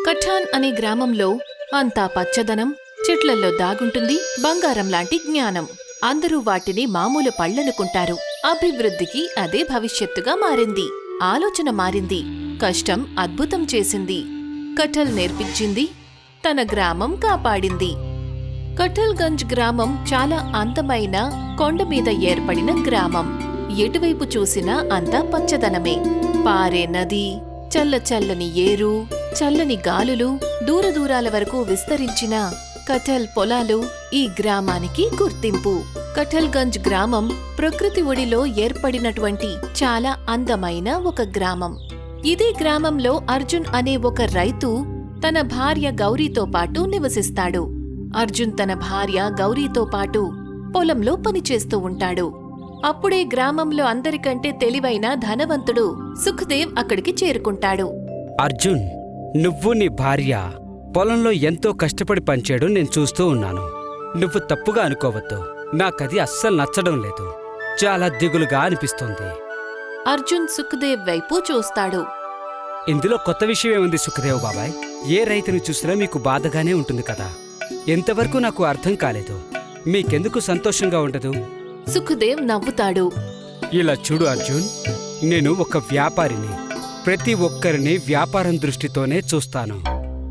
కఠాన్ అనే గ్రామంలో అంతా పచ్చదనం, చెట్లల్లో దాగుంటుంది బంగారం లాంటి జ్ఞానం. అందరూ వాటిని మామూలు పళ్ళనుకుంటారు. అభివృద్ధికి అదే భవిష్యత్తుగా మారింది. ఆలోచన మారింది. కష్టం అద్భుతం చేసింది. కఠల్ నేర్పించింది, తన గ్రామం కాపాడింది. కఠల్గంజ్ గ్రామం చాలా అందమైన కొండమీద ఏర్పడిన గ్రామం. ఎటువైపు చూసినా అంతా పచ్చదనమే. పారే నది, చల్ల చల్లని ఏరు, చల్లని గాలులు, దూరదూరాల వరకు విస్తరించిన కఠల్ పొలాలు ఈ గ్రామానికి గుర్తింపు. కఠల్గంజ్ గ్రామం ప్రకృతి ఒడిలో ఏర్పడినటువంటి చాలా అందమైన ఒక గ్రామం. ఇదే గ్రామంలో అర్జున్ అనే ఒక రైతు తన భార్య గౌరీతో పాటు నివసిస్తాడు. అర్జున్ తన భార్య గౌరీతో పాటు పొలంలో పనిచేస్తూ ఉంటాడు. అప్పుడే గ్రామంలో అందరికంటే తెలివైన ధనవంతుడు సుఖ్దేవ్ అక్కడికి చేరుకుంటాడు. అర్జున్, నువ్వు నీ భార్య పొలంలో ఎంతో కష్టపడి పనిచేయడం నేను చూస్తూ ఉన్నాను. నువ్వు తప్పుగా అనుకోవద్దు. నాకది అస్సలు నచ్చడం లేదు. చాలా దిగులుగా అనిపిస్తోంది. అర్జున్ సుఖ్దేవ్ వైపు చూస్తాడు. ఇందులో కొత్త విషయం ఏముంది సుఖదేవ్ బాబాయ్? ఏ రైతుని చూసినా మీకు బాధగానే ఉంటుంది కదా. ఎంతవరకు నాకు అర్థం కాలేదు. మీకెందుకు సంతోషంగా ఉండదు? సుఖ్దేవ్ నవ్వుతాడు. ఇలా చూడు అర్జున్, నేను ఒక వ్యాపారిని. ప్రతి ఒక్కరిని వ్యాపారం దృష్టితోనే చూస్తాను.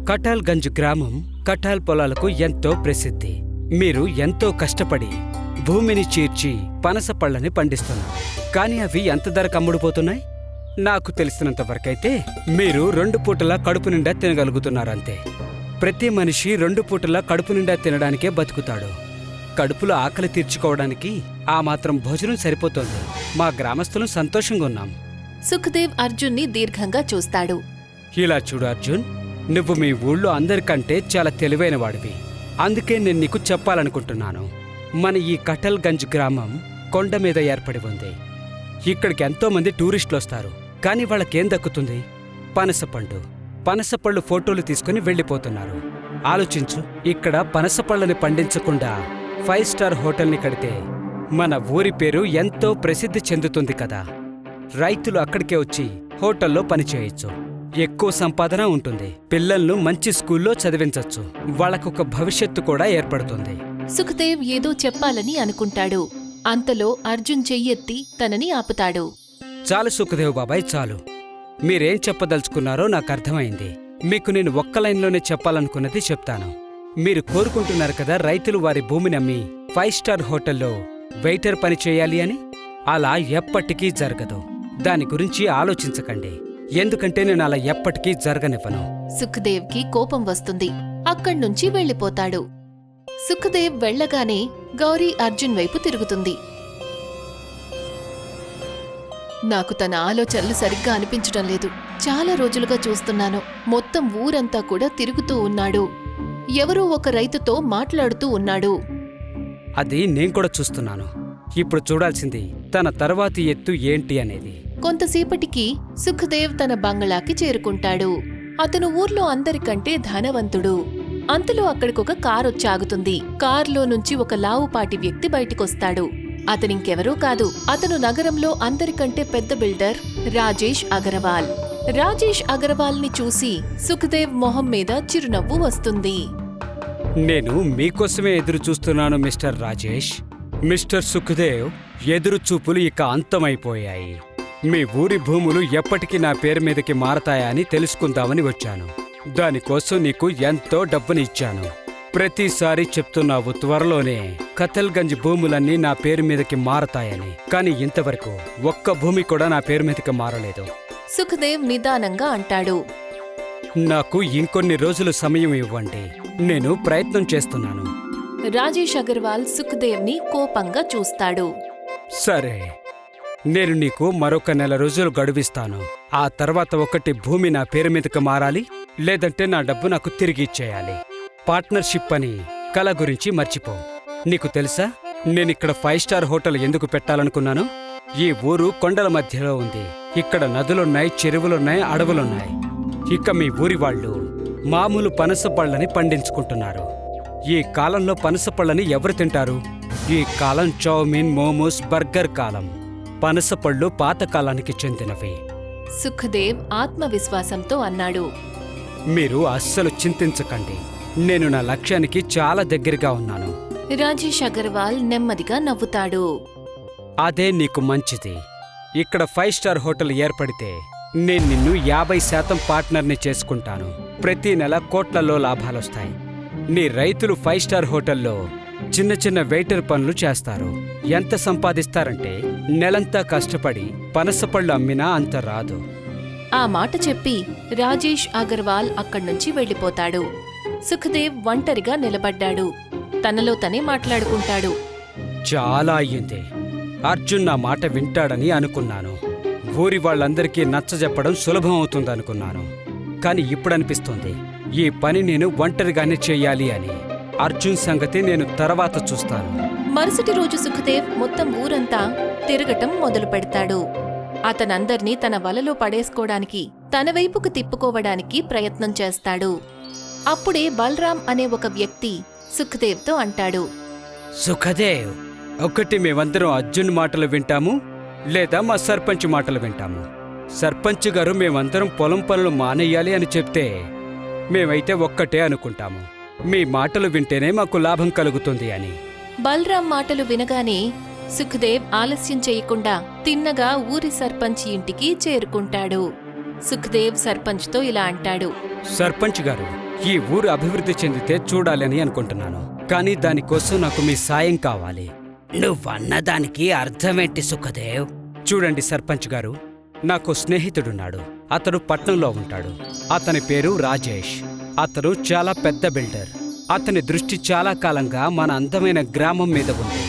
కఠల్గంజ్ గ్రామం కఠాల్ పొలాలకు ఎంతో ప్రసిద్ధి. మీరు ఎంతో కష్టపడి భూమిని చీర్చి పనస పళ్ళని పండిస్తున్నారు. కానీ అవి ఎంత ధరకు అమ్ముడుపోతున్నాయి? నాకు తెలిసినంతవరకైతే మీరు 2 పూటలా కడుపు నిండా తినగలుగుతున్నారంతే. ప్రతి మనిషి 2 పూటలా కడుపు నిండా తినడానికే బతుకుతాడు. కడుపులో ఆకలి తీర్చుకోవడానికి ఆ మాత్రం భోజనం సరిపోతోంది. మా గ్రామస్తులం సంతోషంగా ఉన్నాం. సుఖ్దేవ్ అర్జున్ని దీర్ఘంగా చూస్తాడు. ఇలా చూడు అర్జున్, నువ్వు మీ ఊళ్ళో అందరికంటే చాలా తెలివైన వాడివి. అందుకే నేను నీకు చెప్పాలనుకుంటున్నాను. మన ఈ కఠల్గంజ్ గ్రామం కొండ మీద ఏర్పడి ఉంది. ఇక్కడికి ఎంతోమంది టూరిస్టులు వస్తారు. కానీ వాళ్ళకేం దక్కుతుంది? పనసపండు. పనసపళ్ళు ఫోటోలు తీసుకుని వెళ్ళిపోతున్నారు. ఆలోచించు, ఇక్కడ పనసపళ్ళని పండించకుండా 5 స్టార్ హోటల్ని కడితే మన ఊరి పేరు ఎంతో ప్రసిద్ధి చెందుతుంది కదా. రైతులు అక్కడికే వచ్చి హోటల్లో పనిచేయొచ్చు. ఎక్కువ సంపాదన ఉంటుంది. పిల్లలను మంచి స్కూల్లో చదివించొచ్చు. వాళ్ళకొక భవిష్యత్తు కూడా ఏర్పడుతుంది. సుఖ్దేవ్ ఏదో చెప్పాలని అనుకుంటాడు. అంతలో అర్జున్ చెయ్యెత్తి తనని ఆపుతాడు. చాలు సుఖదేవ్ బాబాయ్, చాలు. మీరేం చెప్పదలుచుకున్నారో నాకు అర్థమైంది. మీకు నేను ఒక్క లైన్లోనే చెప్పాలనుకున్నది చెప్తాను. మీరు కోరుకుంటున్నారు కదా రైతులు వారి భూమిని అమ్మి 5 స్టార్ హోటల్లో వెయిటర్ పని చేయాలి అని. అలా ఎప్పటికీ జరగదు. దాని గురించి ఆలోచించకండి. ఎందుకంటే నేను అలా ఎప్పటికీ జరగనివ్వను. సుఖ్దేవ్కి కోపం వస్తుంది. అక్కడ్నుంచి వెళ్ళిపోతాడు. సుఖ్దేవ్ వెళ్ళగానే గౌరీ అర్జున్ వైపు తిరుగుతుంది. నాకు తన ఆలోచనలు సరిగ్గా అనిపించడం లేదు. చాలా రోజులుగా చూస్తున్నాను. మొత్తం ఊరంతా కూడా తిరుగుతూ ఉన్నాడు. ఎవరో ఒక రైతుతో మాట్లాడుతూ ఉన్నాడు. అది నేను కూడా చూస్తున్నాను. ఇప్పుడు చూడాల్సింది తన తర్వాతి ఎత్తు ఏంటి అనేది. కొంతసేపటికి సుఖ్దేవ్ తన బంగళాకి చేరుకుంటాడు. అతను ఊర్లో అందరికంటే ధనవంతుడు. అంతలో అక్కడికొక కారొచ్చాగుతుంది. కార్లో నుంచి ఒక లావుపాటి వ్యక్తి బయటికొస్తాడు. అతనింకెవరూ కాదు, అతను నగరంలో అందరికంటే పెద్ద బిల్డర్ రాజేష్ అగర్వాల్. రాజేష్ అగర్వాల్ ని చూసి సుఖ్దేవ్ మొహం మీద చిరునవ్వు వస్తుంది. నేను మీకోసమే ఎదురు చూస్తున్నాను మిస్టర్ రాజేష్. మిస్టర్ సుఖ్దేవ్, ఎదురు చూపులు ఇక అంతమైపోయాయి. మీ ఊరి భూములు ఎప్పటికీ నా పేరు మీదకి మారతాయా అని తెలుసుకుందామని వచ్చాను. దానికోసం నీకు ఎంతో డబ్బుని ఇచ్చాను. ప్రతిసారి చెప్తున్నావు త్వరలోనే కఠల్గంజ్ భూములన్నీ నా పేరు మీదకి మారతాయని. కానీ ఇంతవరకు ఒక్క భూమి కూడా నా పేరు మీదకి మారలేదు. సుఖ్దేవ్ నిదానంగా అంటాడు. నాకు ఇంకొన్ని రోజులు సమయం ఇవ్వండి. నేను ప్రయత్నం చేస్తున్నాను. రాజేష్ అగర్వాల్ సుఖ్దేవ్ ని కోపంగా చూస్తాడు. సరే, నేను నీకు మరొక 1 నెల రోజులు గడువిస్తాను. ఆ తర్వాత ఒకటి భూమి నా పేరు మీదకి మారాలి, లేదంటే నా డబ్బు నాకు తిరిగి ఇచ్చేయాలి. పార్ట్నర్షిప్ అని కళ గురించి మర్చిపో. నీకు తెలుసా నేనిక్కడ 5 స్టార్ హోటల్ ఎందుకు పెట్టాలనుకున్నాను? ఈ ఊరు కొండల మధ్యలో ఉంది. ఇక్కడ నదులున్నాయి, చెరువులున్నాయి, అడవులున్నాయి. ఇక మీ ఊరి వాళ్ళు మామూలు పనసపళ్ళని పండించుకుంటున్నారు. ఈ కాలంలో పనసపళ్ళని ఎవరు తింటారు? ఈ కాలం చౌమీన్, మోమోస్, బర్గర్ కాలం. పనసపళ్ళు పాతకాలానికి చెందినవి. సుఖ్దేవ్ ఆత్మవిశ్వాసంతో అన్నాడు. మీరు అస్సలు చింతించకండి. నేను నా లక్ష్యానికి చాలా దగ్గరగా ఉన్నాను. రాజేష్ అగర్వాల్ నెమ్మదిగా నవ్వుతాడు. అదే నీకు మంచిది. ఇక్కడ 5 స్టార్ హోటల్ ఏర్పడితే నేను నిన్ను 50% పార్ట్నర్ని చేసుకుంటాను. ప్రతి నెల కోట్లలో లాభాలొస్తాయి. నీ రైతులు 5 స్టార్ హోటల్లో చిన్న చిన్న వెయిటర్ పనులు చేస్తారు. ఎంత సంపాదిస్తారంటే నెలంతా కష్టపడి పనసపళ్ళు అమ్మినా అంత రాదు. ఆ మాట చెప్పి రాజేష్ అగర్వాల్ అక్కడ్నుంచి వెళ్ళిపోతాడు. సుఖదేవ్ ఒంటరిగా నిలబడ్డాడు. తనలో తనే మాట్లాడుకుంటాడు. చాలా అయ్యింది. అర్జున్ నా మాట వింటాడని అనుకున్నాను. ఊరి వాళ్ళందరికీ నచ్చజెప్పడం సులభం అవుతుందనుకున్నాను. కాని ఇప్పుడనిపిస్తుంది ఈ పని నేను ఒంటరిగానే చెయ్యాలి అని. అర్జున్ సంగతి నేను తర్వాత చూస్తాను. మరుసటి రోజు సుఖదేవ్ మొత్తం ఊరంతా తిరగటం మొదలు పెడతాడు. అతనందర్నీ తన వలలో పడేసుకోవడానికి, తన వైపుకు తిప్పుకోవడానికి ప్రయత్నం చేస్తాడు. అప్పుడే బలరాం అనే ఒక వ్యక్తి సుఖదేవ్తో అంటాడు. సుఖదేవ్, ఒకటి మేమందరం అర్జున్ మాటలు వింటాము, లేదా మా సర్పంచ్ మాటలు వింటాము. సర్పంచ్ గారు మేమందరం పొలం పనులు మానేయాలి అని చెప్తే మేమైతే ఒక్కటే అనుకుంటాము. మీ మాటలు వింటేనే మాకు లాభం కలుగుతుంది అని. బలరాం మాటలు వినగానే సుఖదేవ్ ఆలస్యం చేయకుండా తిన్నగా ఊరి సర్పంచ్ ఇంటికి చేరుకుంటాడు. సుఖదేవ్ సర్పంచ్తో ఇలా అంటాడు. సర్పంచ్ గారు, ఈ ఊరు అభివృద్ధి చెందితే చూడాలని అనుకుంటున్నాను. కానీ దానికోసం నాకు మీ సాయం కావాలి. నువ్వన్నదానికి అర్థమేంటి సుఖదేవ్? చూడండి సర్పంచ్ గారు, నాకు స్నేహితుడున్నాడు. అతడు పట్నంలో ఉంటాడు. అతని పేరు రాజేష్. అతను చాలా పెద్ద బిల్డర్. అతని దృష్టి చాలా కాలంగా మన అందమైన గ్రామం మీద ఉంది.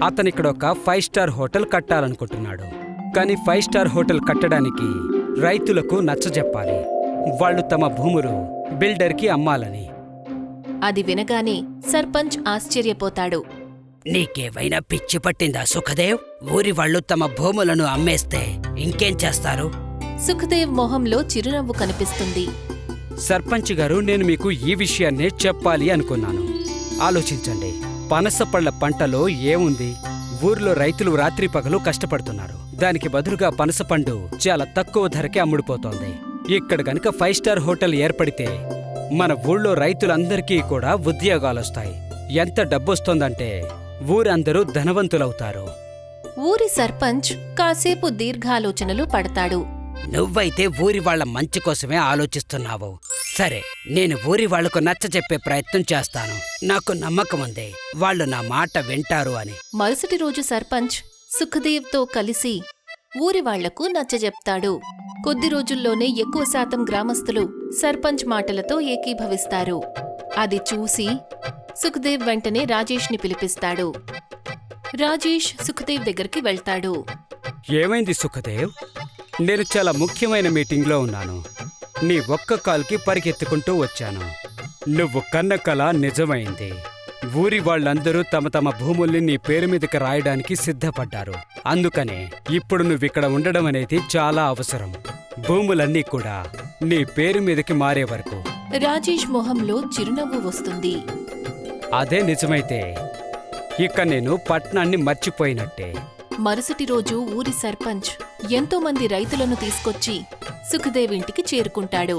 అతనిక్కడ ఒక 5 స్టార్ హోటల్ కట్టాలనుకుంటున్నాడు. కానీ 5 స్టార్ హోటల్ కట్టడానికి రైతులకు నచ్చజెప్పాలి. వాళ్ళు తమ భూములు బిల్డర్కి అమ్మాలని. అది వినగానే సర్పంచ్ ఆశ్చర్యపోతాడు. నీకేవైనా పిచ్చి పట్టిందా సుఖదేవ్? ఊరి వాళ్ళు తమ భూములను అమ్మేస్తే ఇంకేం చేస్తారు? సుఖదేవ్ మొహంలో చిరునవ్వు కనిపిస్తుంది. సర్పంచ్ గారు, నేను మీకు ఈ విషయాన్నే చెప్పాలి అనుకున్నాను. ఆలోచించండి, పనసపళ్ళ పంటలో ఏముంది? ఊర్లో రైతులు రాత్రి పగలు కష్టపడుతున్నారు. దానికి బదులుగా పనసపండు చాలా తక్కువ ధరకే అమ్ముడుపోతోంది. ఇక్కడ గనుక 5 స్టార్ హోటల్ ఏర్పడితే మన ఊళ్ళో రైతులందరికీ కూడా ఉద్యోగాలొస్తాయి. ఎంత డబ్బొస్తోందంటే ఊరందరూ ధనవంతులవుతారు. ఊరి సర్పంచ్ కాసేపు దీర్ఘాలోచనలు పడతాడు. నువ్వైతే ఊరి వాళ్ల మంచి కోసమే ఆలోచిస్తున్నావు. సరే, నేను ఊరి వాళ్లకు నచ్చజెప్పే ప్రయత్నం చేస్తాను. నాకు నమ్మకం ఉంది వాళ్ళు నా మాట వింటారు అని. మరుసటి రోజు సర్పంచ్ సుఖదేవ్తో కలిసి ఊరి వాళ్లకు నచ్చజెప్తాడు. కొద్ది రోజుల్లోనే ఎక్కువ శాతం గ్రామస్తులు సర్పంచ్ మాటలతో ఏకీభవిస్తారు. అది చూసి సుఖదేవ్ వెంటనే రాజేష్ని పిలిపిస్తాడు. రాజేష్ సుఖదేవ్ దగ్గరికి వెళ్తాడు. ఏమైంది సుఖదేవ్? నేను చాలా ముఖ్యమైన మీటింగ్లో ఉన్నాను. నీ ఒక్క కాల్కి పరిగెత్తుకుంటూ వచ్చాను. నువ్వు కన్న కల నిజమైంది. ఊరి వాళ్ళందరూ తమ తమ భూముల్ని నీ పేరు మీదకి రాయడానికి సిద్ధపడ్డారు. అందుకనే ఇప్పుడు నువ్విక్కడ ఉండడం అనేది చాలా అవసరం. భూములన్నీ కూడా నీ పేరు మీదకి మారే వరకు. రాజేష్ మొహంలో చిరునవ్వు వస్తుంది. అదే నిజమైతే ఇక నేను పట్నాన్ని మర్చిపోయినట్టే. మరుసటి రోజు ఊరి సర్పంచ్ ఎంతో మంది రైతులను తీసుకొచ్చి సుఖదేవ్ ఇంటికి చేరుకుంటాడు.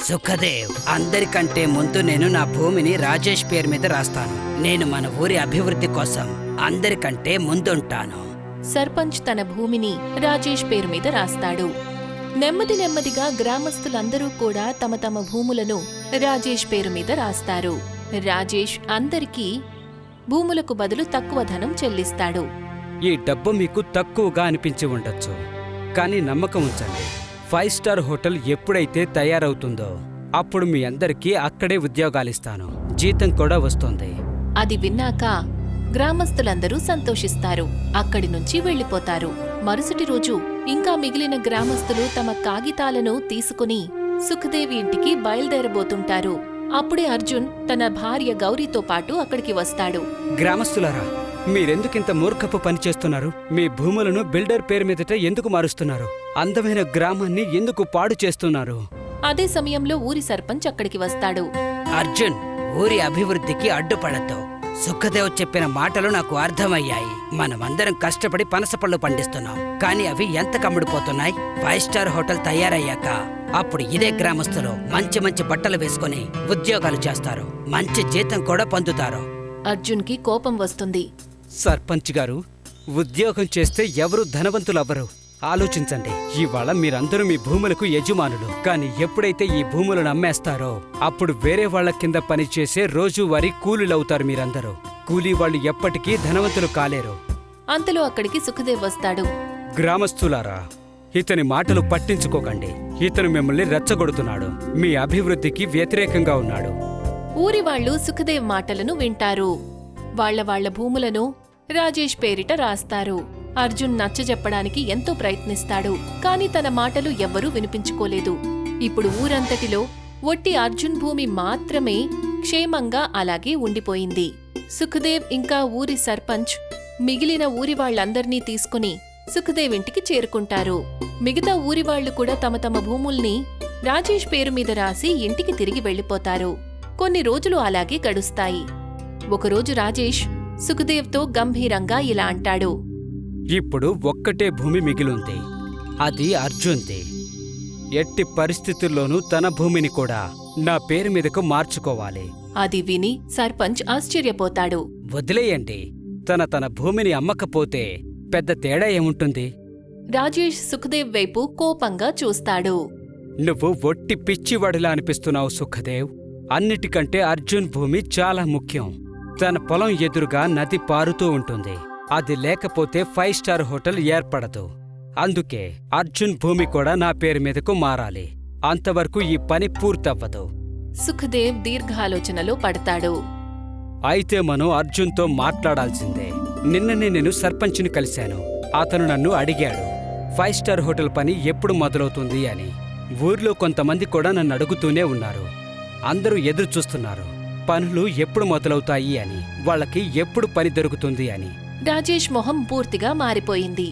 సుఖదేవ్, అందరికంటే ముందు నేను నా భూమిని రాజేష్ పేరు మీద రాస్తాను. నేను మన ఊరి అభివృద్ధి కోసం అందరికంటే ముందుంటాను. సర్పంచ్ తన భూమిని రాజేష్ పేరు మీద రాస్తాడు. నెమ్మది నెమ్మదిగా గ్రామస్తులందరూ కూడా తమ తమ భూములను రాజేష్ పేరు మీద రాస్తారు. రాజేష్ అందరికీ భూములకు బదులు తక్కువ ధనం చెల్లిస్తాడు. ఈ డబ్బు మీకు తక్కువగా అనిపించి ఉండొచ్చు, కానీ నమ్మకం ఉంచండి, 5 స్టార్ హోటల్ ఎప్పుడైతే తయారవుతుందో అప్పుడు మీ అందరికీ అక్కడే ఉద్యోగాలిస్తాను. జీతం కూడా వస్తుంది. అది విన్నాక గ్రామస్తులందరూ సంతోషిస్తారు. అక్కడి నుంచి వెళ్లిపోతారు. మరుసటి రోజు ఇంకా మిగిలిన గ్రామస్తులు తమ కాగితాలను తీసుకుని సుఖదేవి ఇంటికి బయలుదేరబోతుంటారు. అప్పుడే అర్జున్ తన భార్య గౌరీతో పాటు అక్కడికి వస్తాడు. గ్రామస్తులారా, మీరెందుకింత మూర్ఖపు పని చేస్తున్నారు? మీ భూములను బిల్డర్ పేరు మీదట ఎందుకు మారుస్తున్నారు? అందమైన గ్రామాన్ని ఎందుకు పాడు చేస్తున్నారు? అదే సమయంలో ఊరి సర్పంచ్ అక్కడికి వస్తాడు. అర్జున్, ఊరి అభివృద్ధికి అడ్డుపడద్దు. సుఖదేవ్ చెప్పిన మాటలు నాకు అర్థమయ్యాయి. మనమందరం కష్టపడి పనసపళ్ళు పండిస్తున్నాం, కానీ అవి ఎంత కమ్ముడిపోతున్నాయి. 5 స్టార్ హోటల్ తయారయ్యాక అప్పుడు ఇదే గ్రామస్తులు మంచి మంచి బట్టలు వేసుకుని ఉద్యోగాలు చేస్తారు, మంచి జీతం కూడా పొందుతారు. అర్జున్కి కోపం వస్తుంది. సర్పంచ్ గారు, ఉద్యోగం చేస్తే ఎవరు ధనవంతులవ్వరు. ఆలోచించండి, ఇవాళ మీరందరూ మీ భూములకు యజమానులు, కానీ ఎప్పుడైతే ఈ భూములను అమ్మేస్తారో అప్పుడు వేరే వాళ్ల కింద పనిచేసే రోజువారీ కూలీలవుతారు మీరందరూ. కూలీ వాళ్ళు ఎప్పటికీ ధనవంతులు కాలేరు. అంతలో అక్కడికి సుఖదేవ్ వస్తాడు. గ్రామస్తులారా, ఇతని మాటలు పట్టించుకోకండి. ఇతను మిమ్మల్ని రెచ్చగొడుతున్నాడు, మీ అభివృద్ధికి వ్యతిరేకంగా ఉన్నాడు. ఊరి వాళ్ళు సుఖదేవ్ మాటలను వింటారు. వాళ్ళ భూములను రాజేష్ పేరిట రాస్తారు. అర్జున్ నచ్చజెప్పడానికి ఎంతో ప్రయత్నిస్తాడు, కాని తన మాటలు ఎవ్వరూ వినిపించుకోలేదు. ఇప్పుడు ఊరంతటిలో ఒట్టి అర్జున్ భూమి మాత్రమే క్షేమంగా అలాగే ఉండిపోయింది. సుఖదేవ్ ఇంకా ఊరి సర్పంచ్ మిగిలిన ఊరి వాళ్ళందర్నీ తీసుకుని సుఖదేవ్ ఇంటికి చేరుకుంటారు. మిగతా ఊరివాళ్లు కూడా తమ తమ భూముల్ని రాజేష్ పేరు మీద రాసి ఇంటికి తిరిగి వెళ్లిపోతారు. కొన్ని రోజులు అలాగే గడుస్తాయి. ఒకరోజు రాజేష్ సుఖదేవ్తో గంభీరంగా ఇలా అంటాడు. ఇప్పుడు ఒక్కటే భూమి మిగిలుంది, అది అర్జున్ది. ఎట్టి పరిస్థితుల్లోనూ తన భూమిని కూడా నా పేరు మీదకు మార్చుకోవాలి. అది విని సర్పంచ్ ఆశ్చర్యపోతాడు. వదిలేయండి, తన భూమిని అమ్మకపోతే పెద్ద తేడా ఏముంటుంది? రాజేష్ సుఖదేవ్ వైపు కోపంగా చూస్తాడు. నువ్వు ఒట్టి పిచ్చివాడిలా అనిపిస్తున్నావు సుఖదేవ్. అన్నిటికంటే అర్జున్ భూమి చాలా ముఖ్యం. తన పొలం ఎదురుగా నది పారుతూ ఉంటుంది, అది లేకపోతే 5 స్టార్ హోటల్ ఏర్పడదు. అందుకే అర్జున్ భూమి కూడా నా పేరు మీదకు మారాలి, అంతవరకు ఈ పని పూర్తవ్వదు. సుఖదేవ్ దీర్ఘాలోచనలో పడతాడు. అయితే మనం అర్జున్తో మాట్లాడాల్సిందే. నిన్ననే నేను సర్పంచ్ని కలిశాను. అతను నన్ను అడిగాడు 5 స్టార్ హోటల్ పని ఎప్పుడు మొదలవుతుంది అని. ఊర్లో కొంతమంది కూడా నన్ను అడుగుతూనే ఉన్నారు. అందరూ ఎదురు చూస్తున్నారు పనులు ఎప్పుడు మొదలవుతాయి అని, వాళ్ళకి ఎప్పుడు పని దొరుకుతుంది అని. రాజేష్ మొహం పూర్తిగా మారిపోయింది.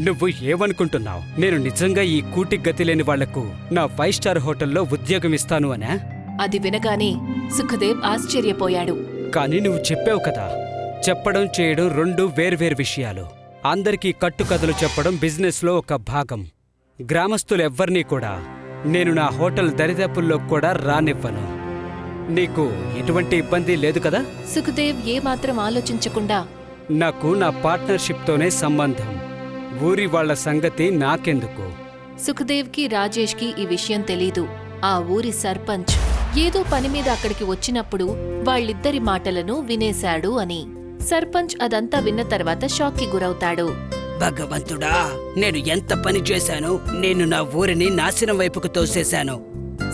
నువ్వు ఏమనుకుంటున్నావు? నేను నిజంగా ఈ కూటి గతిలేని వాళ్లకు నా 5 స్టార్ హోటల్లో ఉద్యోగం ఇస్తాను అనా? అది వినగానే సుఖదేవ్ ఆశ్చర్యపోయాడు. కానీ నువ్వు చెప్పావు కదా, చెప్పడం చేయడం రెండు వేర్వేరు విషయాలు. అందరికీ కట్టుకథలు చెప్పడం బిజినెస్లో ఒక భాగం. గ్రామస్తులెవ్వర్నీ కూడా నేను నా హోటల్ దరిదాపుల్లో కూడా రానివ్వను. నీకు ఎటువంటి ఇబ్బంది లేదు కదా? సుఖదేవ్ ఏమాత్రం ఆలోచించకుండా, నాకు నా పార్ట్నర్షిప్తోనే సంబంధం, ఊరి వాళ్ల సంగతి నాకెందుకు. సుఖదేవ్కి రాజేష్కి ఈ విషయం తెలీదు. ఆ ఊరి సర్పంచ్ ఏదో పనిమీద అక్కడికి వచ్చినప్పుడు వాళ్ళిద్దరి మాటలను వినేశాడు అని. సర్పంచ్ అదంతా విన్న తర్వాత షాక్కి గురవుతాడు. భగవంతుడా, నేను ఎంత పని చేశాను! నేను నా ఊరిని నాశనం వైపుకు తోసేశాను.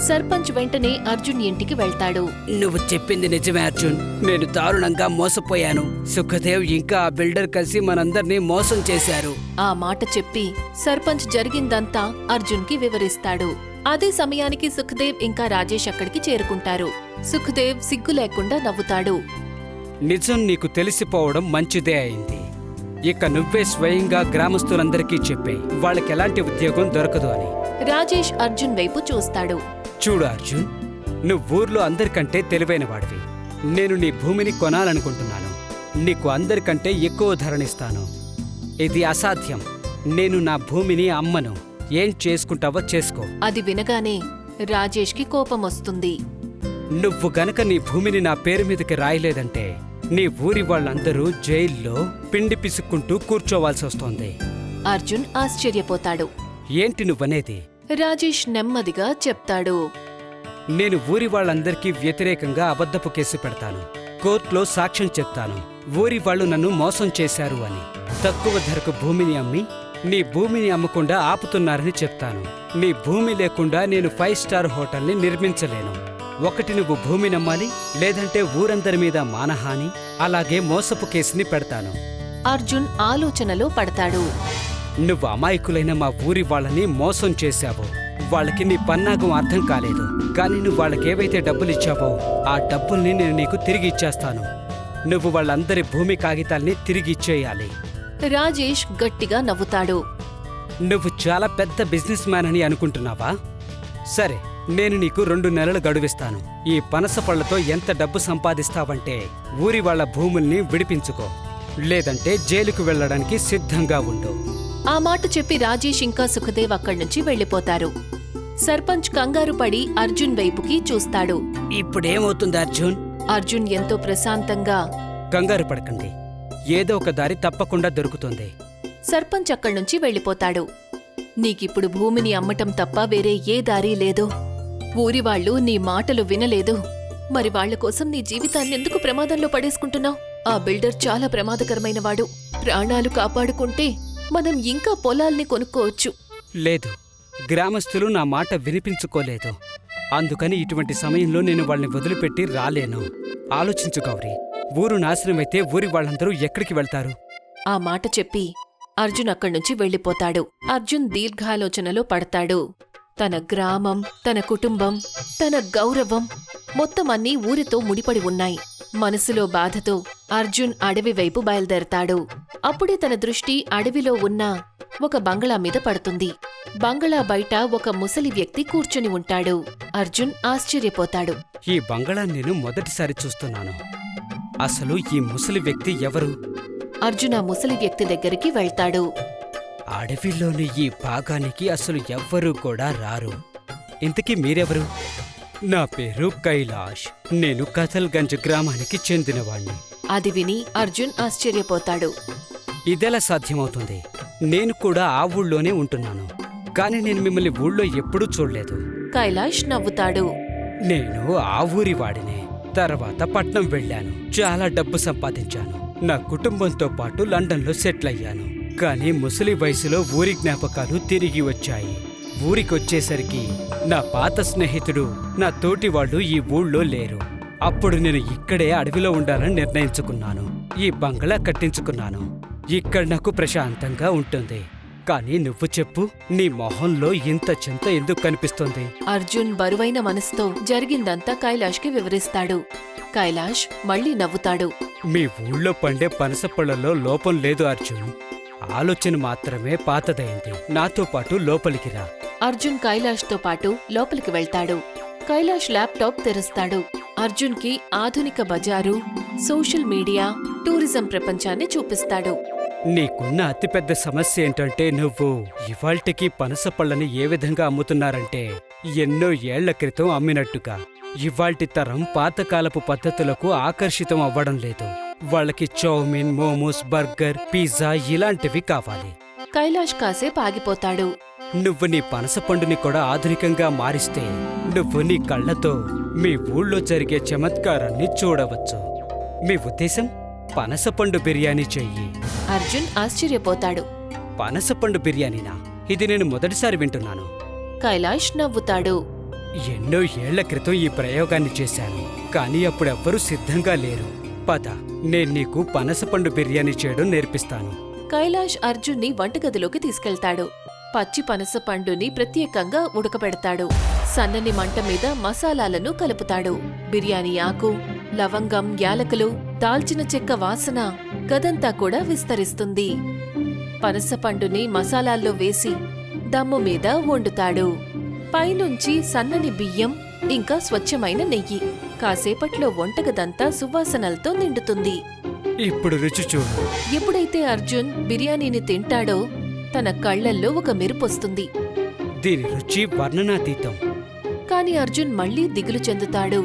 సర్పంచ్ వెంటనే అర్జున్ ఇంటికి వెళ్తాడు. నువ్వు చెప్పింది నిజమే అర్జున్, నేను దారుణంగా మోసపోయాను. సుఖదేవ్ ఇంకా ఆ బిల్డర్ కలిసి మనందర్నీ మోసం చేశారు. ఆ మాట చెప్పి సర్పంచ్ జరిగిందంతా అర్జున్కి వివరిస్తాడు. అదే సమయానికి సుఖదేవ్ ఇంకా రాజేష్ అక్కడికి చేరుకుంటారు. సుఖదేవ్ సిగ్గు లేకుండా నవ్వుతాడు. నిజం నీకు తెలిసిపోవడం మంచిదే అయింది. ఇక నువ్వే స్వయంగా గ్రామస్తులందరికీ చెప్పే వాళ్ళకెలాంటి ఉద్యోగం దొరకదు అని. రాజేష్ అర్జున్ వైపు చూస్తాడు. చూడు అర్జున్, నువ్వు ఊర్లో అందరికంటే తెలివైన వాడివి. నేను నీ భూమిని కొనాలనుకుంటున్నాను. నీకు అందరికంటే ఎక్కువ ధరనిస్తాను. ఇది అసాధ్యం. నేను నా భూమిని అమ్మను. ఏం చేసుకుంటావో చేసుకో. అది వినగానే రాజేష్కి కోపం వస్తుంది. నువ్వు గనక నీ భూమిని నా పేరు మీదకి రాయలేదంటే నీ ఊరి వాళ్ళందరూ జైల్లో పిండి పిసుక్కుంటూ కూర్చోవాల్సి వస్తోంది. అర్జున్ ఆశ్చర్యపోతాడు. ఏంటి నువ్వనేది? రాజేష్ నెమ్మదిగా చెప్తాడు. నేను ఊరి వాళ్ళందరికీ వ్యతిరేకంగా అబద్ధపు కేసు పెడతాను. కోర్టులో సాక్ష్యం చెప్తాను, ఊరి వాళ్ళు నన్ను మోసం చేశారు అని. తక్కువ ధరకు భూమిని అమ్మి నీ భూమిని అమ్మకుండా ఆపుతున్నారని చెప్తాను. నీ భూమి లేకుండా నేను 5 స్టార్ హోటల్ని నిర్మించలేను. ఒకటి నువ్వు భూమి నమ్మాలి, లేదంటే ఊరందరి మీద మానహాని, అలాగే మోసపు కేసుని పెడతాను. అర్జున్ ఆలోచనలో పడతాడు. నువ్వు అమాయకులైన మా ఊరి వాళ్ళని మోసం చేశావు. వాళ్ళకి నీ పన్నాగం అర్థం కాలేదు. కానీ నువ్వు వాళ్ళకేవైతే డబ్బులిచ్చావో ఆ డబ్బుల్ని నేను నీకు తిరిగి ఇచ్చేస్తాను. నువ్వు వాళ్ళందరి భూమి కాగితాల్ని తిరిగి ఇచ్చేయాలి. రాజేష్ గట్టిగా నవ్వుతాడు. నువ్వు చాలా పెద్ద బిజినెస్ మ్యాన్ అని అనుకుంటున్నావా? సరే, నేను నీకు 2 నెలలు గడువిస్తాను. ఈ పనస పళ్లతో ఎంత డబ్బు సంపాదిస్తావంటే ఊరి వాళ్ళ భూముల్ని విడిపించుకో, లేదంటే జైలుకు వెళ్ళడానికి సిద్ధంగా ఉండు. ఆ మాట చెప్పి రాజేష్ ఇంకా సుఖదేవ్ అక్కడ్నుంచి వెళ్ళిపోతారు. సర్పంచ్ కంగారు పడి అర్జున్ వైపుకి చూస్తాడు. ఇప్పుడేమవుతుంది అర్జున్? అర్జున్ ఎంతో ప్రశాంతంగా, కంగారు పడకండి, ఏదో ఒక దారి తప్పకుండా దొరుకుతుంది. సర్పంచ్ అక్కడ్నుంచి వెళ్ళిపోతాడు. నీకిప్పుడు భూమిని అమ్మటం తప్ప వేరే ఏ దారీ లేదు. ఊరివాళ్లు నీ మాటలు వినలేదు. మరి వాళ్ల కోసం నీ జీవితాన్నెందుకు ప్రమాదంలో పడేసుకుంటున్నావు? ఆ బిల్డర్ చాలా ప్రమాదకరమైనవాడు. ప్రాణాలు కాపాడుకుంటే మనం ఇంకా పొలాల్ని కొనుక్కోవచ్చు. లేదు, గ్రామస్తులు నా మాట వినిపించుకోలేదు. అందుకని ఇటువంటి సమయంలో నేను వాళ్ళని వదిలిపెట్టి రాలేను. ఆలోచించు గౌరీ, ఊరు నాశనమైతే ఊరి వాళ్ళందరూ ఎక్కడికి వెళ్తారు? ఆ మాట చెప్పి అర్జున్ అక్కడ్నుంచి వెళ్ళిపోతాడు. అర్జున్ దీర్ఘాలోచనలో పడతాడు. తన గ్రామం, తన కుటుంబం, తన గౌరవం మొత్తం అన్నీ ఊరితో ముడిపడి ఉన్నాయి. మనసులో బాధతో అర్జున్ అడవి వైపు బయలుదేరతాడు. అప్పుడే తన దృష్టి అడవిలో ఉన్న ఒక బంగళా మీద పడుతుంది. బంగళా బయట ఒక ముసలి వ్యక్తి కూర్చుని ఉంటాడు. అర్జున్ ఆశ్చర్యపోతాడు. ఈ బంగళా నేను మొదటిసారి చూస్తున్నాను. అసలు ఈ ముసలి వ్యక్తి ఎవరు? అర్జున్ ఆ ముసలి వ్యక్తి దగ్గరికి వెళ్తాడు. అడవిలోని ఈ భాగానికి అసలు ఎవ్వరూ కూడా రారు. ఇంతకీ మీరెవరు? నా పేరు కైలాష్. నేను కథల్గంజ్ గ్రామానికి చెందినవాణ్ణి. అది విని అర్జున్ ఆశ్చర్యపోతాడు. ఇదెలా సాధ్యమవుతుంది? నేను కూడా ఆ ఊళ్ళోనే ఉంటున్నాను, కానీ నేను మిమ్మల్ని ఊళ్ళో ఎప్పుడూ చూడలేదు. కైలాష్ నవ్వుతాడు. నేను ఆ ఊరి వాడినే. తర్వాత పట్నం వెళ్ళాను, చాలా డబ్బు సంపాదించాను. నా కుటుంబంతో పాటు లండన్లో సెటిల్ అయ్యాను. కానీ ముసలి వయసులో ఊరి జ్ఞాపకాలు తిరిగి వచ్చాయి. ఊరికొచ్చేసరికి నా పాత స్నేహితుడు, నా తోటి వాళ్ళు ఈ ఊళ్ళో లేరు. అప్పుడు నేను ఇక్కడే అడవిలో ఉండాలని నిర్ణయించుకున్నాను. ఈ బంగళా కట్టించుకున్నాను. ఇక్కడ నాకు ప్రశాంతంగా ఉంటుంది. కానీ నువ్వు చెప్పు, నీ మొహంలో ఇంత చింత ఎందుకు కనిపిస్తుంది? అర్జున్ బరువైన మనసుతో జరిగిందంతా కైలాష్కి వివరిస్తాడు. కైలాష్ మళ్ళీ నవ్వుతాడు. మీ ఊళ్ళో పండే పనసపళ్ళలో లోపం లేదు అర్జున్. ఆలోచన మాత్రమే పాతదైంది. నాతో పాటు లోపలికి రా. అర్జున్ కైలాష్తో పాటు లోపలికి వెళ్తాడు. కైలాష్ ల్యాప్టాప్ తెరుస్తాడు. అర్జున్కి ఆధునిక బజారు, సోషల్ మీడియా, టూరిజం ప్రపంచాన్ని చూపిస్తాడు. నీకున్న అతిపెద్ద సమస్య ఏంటంటే నువ్వు ఇవాళ్టికి పనసపళ్ళని ఏ విధంగా అమ్ముతున్నారంటే ఎన్నో ఏళ్ల క్రితం అమ్మినట్టుగా. ఇవాల్టి తరం పాతకాలపు పద్ధతులకు ఆకర్షితం అవ్వడం లేదు. వాళ్ళకి చౌమిన్, మోమోస్, బర్గర్, పిజ్జా ఇలాంటివి కావాలి. కైలాష్ కాసేపు ఆగిపోతాడు. నువ్వు నీ పనసపండుని కూడా ఆధునికంగా మారిస్తే నువ్వు నీ కళ్లతో మీ ఊళ్ళో జరిగే చమత్కారాన్ని చూడవచ్చు. మీ ఉద్దేశం పనసపండు బిర్యానీ చెయ్యి. అర్జున్ ఆశ్చర్యపోతాడు. పనసపండు బిర్యానీనా? ఇది నేను మొదటిసారి వింటున్నాను. కైలాష్ నవ్వుతాడు. ఎన్నో ఏళ్ల క్రితం ఈ ప్రయోగాన్ని చేశాను, కానీ అప్పుడెవ్వరూ సిద్ధంగా లేరు. పద, నేను నీకు పనసపండు బిర్యానీ చేయడం నేర్పిస్తాను. కైలాష్ అర్జున్ని వంటగదిలోకి తీసుకెళ్తాడు. పచ్చి పనస పండుని ప్రత్యేకంగా ఉడకబెడతాడు. సన్నని మంట మీద మసాలాలను కలుపుతాడు. బిర్యానీ ఆకు, లవంగం, యాలకులు, దాల్చిన చెక్క వాసన గదంతా కూడా విస్తరిస్తుంది. పనస పండుని మసాలాల్లో వేసి దమ్ము మీద వండుతాడు. పైనుంచి సన్నని బియ్యం ఇంకా స్వచ్ఛమైన నెయ్యి. కాసేపట్లో వంటగదంతా సువాసనలతో నిండుతుంది. ఇప్పుడు రుచి చూడు. ఎప్పుడైతే అర్జున్ బిర్యానీని తింటాడో తన కళ్లల్లో ఒక మెరుపొస్తుంది. దీని రుచి వర్ణనాతీతం. కాని అర్జున్ మళ్లీ దిగులు చెందుతాడు.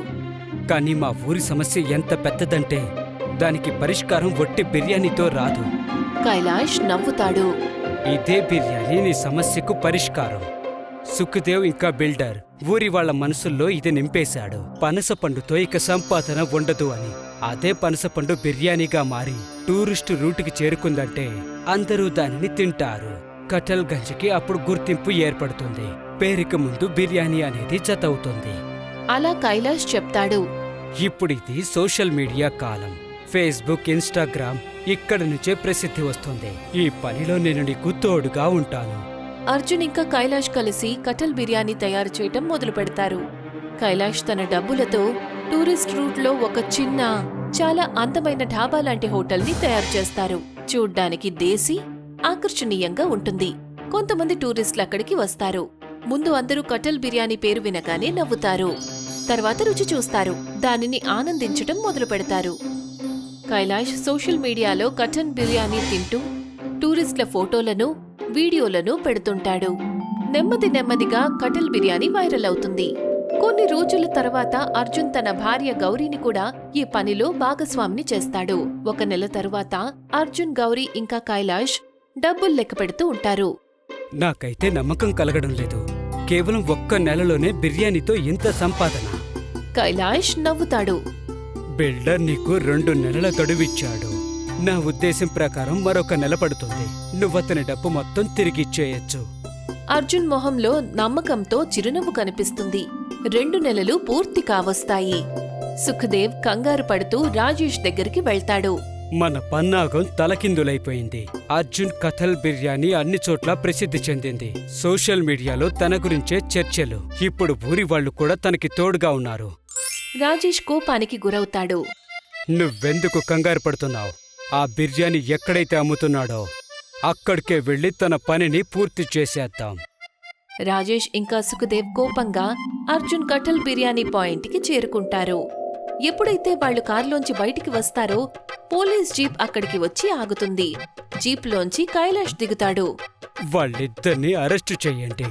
కానీ మా ఊరి సమస్య ఎంత పెద్దదంటే దానికి పరిష్కారం ఒట్టి బిర్యానీతో రాదు. కైలాష్ నవ్వుతాడు. ఇదే బిర్యానీ నీ సమస్యకు పరిష్కారం. సుఖదేవ్ ఇంకా బిల్డర్ ఊరి వాళ్ల మనసుల్లో ఇది నింపేశాడు. పనసపండుతో ఇక సంపాదన ఉండదు అని. అదే పనసపండు బిర్యానీగా మారి టూరిస్టు రూటుకి చేరుకుందంటే అందరూ దానిని తింటారు. కఠల్గంజ్కి అప్పుడు గుర్తింపు ఏర్పడుతుంది. పేరుకి ముందు బిర్యానీ అనేది జతవుతుంది. అలా కైలాష్ చెప్తాడు. ఇప్పుడిది సోషల్ మీడియా కాలం. ఫేస్బుక్, ఇన్స్టాగ్రామ్ ఇక్కడి నుంచే ప్రసిద్ధి వస్తుంది. ఈ పనిలో నేను నీకు తోడుగా ఉంటాను. అర్జున్ ఇంకా కైలాష్ కలిసి కటల్ బిర్యానీ తయారు చేయటం మొదలు పెడతారు. కైలాష్ తన డబ్బులతో టూరిస్ట్ రూట్లో ఒక చిన్న, చాలా అందమైన ఢాబా లాంటి హోటల్ని తయారు చేస్తారు. చూడ్డానికి దేశీ, ఆకర్షణీయంగా ఉంటుంది. కొంతమంది టూరిస్టులు అక్కడికి వస్తారు. ముందు అందరూ కటల్ బిర్యానీ పేరు వినగానే నవ్వుతారు. తర్వాత రుచి చూస్తారు. దానిని ఆనందించటం మొదలు పెడతారు. కైలాష్ సోషల్ మీడియాలో కటల్ బిర్యానీ తింటూ టూరిస్టుల ఫోటోలను, వీడియోలను పెడుతుంటాడు. నెమ్మదిగా కటల్ బిర్యానీ వైరల్ అవుతుంది. కొన్ని రోజుల తర్వాత అర్జున్ తన భార్య గౌరీని కూడా ఈ పనిలో భాగస్వామిని చేస్తాడు. 1 నెల తరువాత అర్జున్, గౌరీ ఇంకా కైలాష్ డబ్బులు లెక్క పెడుతూ ఉంటారు. నాకైతే నమ్మకం కలగడం లేదు. కేవలం 1 నెలలోనే బిర్యానీతో ఇంత సంపాదన. కైలాష్ నవ్వుతాడు. బిల్డర్ నీకు 2 నెలల గడువిచ్చాడు. నా ఉద్దేశం ప్రకారం మరొక నెల పడుతుంది. నువ్వతని డబ్బు మొత్తం తిరిగిచ్చేయచ్చు. అర్జున్ మొహంలో నమ్మకంతో చిరునవ్వు కనిపిస్తుంది. 2 నెలలు పూర్తి కావస్తాయి. సుఖదేవ్ కంగారు పడుతూ రాజేష్ దగ్గరికి వెళ్తాడు. మన పన్నాగం తలకిందులైపోయింది. అర్జున్ కథల్ బిర్యానీ అన్ని చోట్ల ప్రసిద్ధి చెందింది. సోషల్ మీడియాలో తన గురించే చర్చలు. ఇప్పుడు ఊరి వాళ్ళు కూడా తనకి తోడుగా ఉన్నారు. రాజేష్ కోపానికి గురవుతాడు. నువ్వెందుకు కంగారు పడుతున్నావు? ఆ బిర్యానీ ఎక్కడైతే అమ్ముతున్నాడో అక్కడికే వెళ్లి తన పనిని పూర్తి చేసేద్దాం. రాజేష్ ఇంకా సుఖదేవ్ కోపంగా అర్జున్ కటల్ బిర్యానీ పాయింట్కి చేరుకుంటారు. ఎప్పుడైతే వాళ్లు కారులోంచి బయటికి వస్తారో పోలీస్ జీప్ అక్కడికి వచ్చి ఆగుతుంది. జీప్లోంచి కైలాష్ దిగుతాడు. వాళ్ళిద్దరినీ అరెస్టు చెయ్యండి.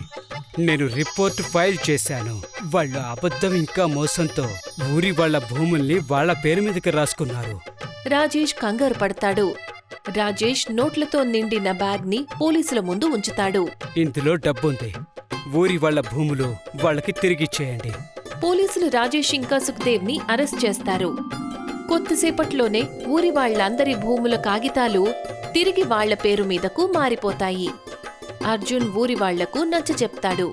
నేను రిపోర్ట్ ఫైల్ చేశాను. వాళ్ళు అబద్ధం ఇంకా మోసంతో ఊరి వాళ్ల భూముల్ని వాళ్ల పేరు మీదకి రాసుకున్నారు. రాజేష్ కంగారు పడతాడు. రాజేష్ నోట్లతో నిండిన బ్యాగ్ని పోలీసుల ముందు ఉంచుతాడు. ఇందులో డబ్బుంది. ఊరి వాళ్ల భూములు వాళ్ళకి తిరిగిచ్చేయండి. పోలీసులు రాజేష్ ఇంకా సుఖదేవ్ని అరెస్ట్ చేస్తారు. కొద్దిసేపట్లోనే ఊరి వాళ్లందరి భూముల కాగితాలు తిరిగి వాళ్ల పేరు మీదకు మారిపోతాయి. అర్జున్ ఊరి వాళ్లకు నచ్చచెప్తాడు.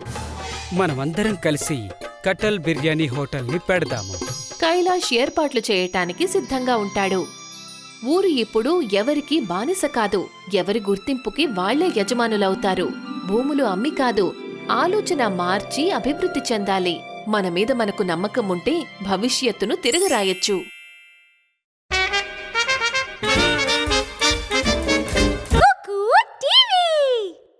మనమందరం కలిసి కటల్ బిర్యానీ హోటల్ని పెడదాము. కైలాష్ ఏర్పాట్లు చేయటానికి సిద్ధంగా ఉంటాడు. ఊరు ఇప్పుడు ఎవరికీ బానిస కాదు. ఎవరి గుర్తింపుకి వాళ్లే యజమానులవుతారు. భూములు అమ్మి కాదు, ఆలోచన మార్చి అభివృద్ధి చెందాలి. మన మీద మనకు నమ్మకం ఉంటే భవిష్యత్తును తిరగరాయొచ్చు.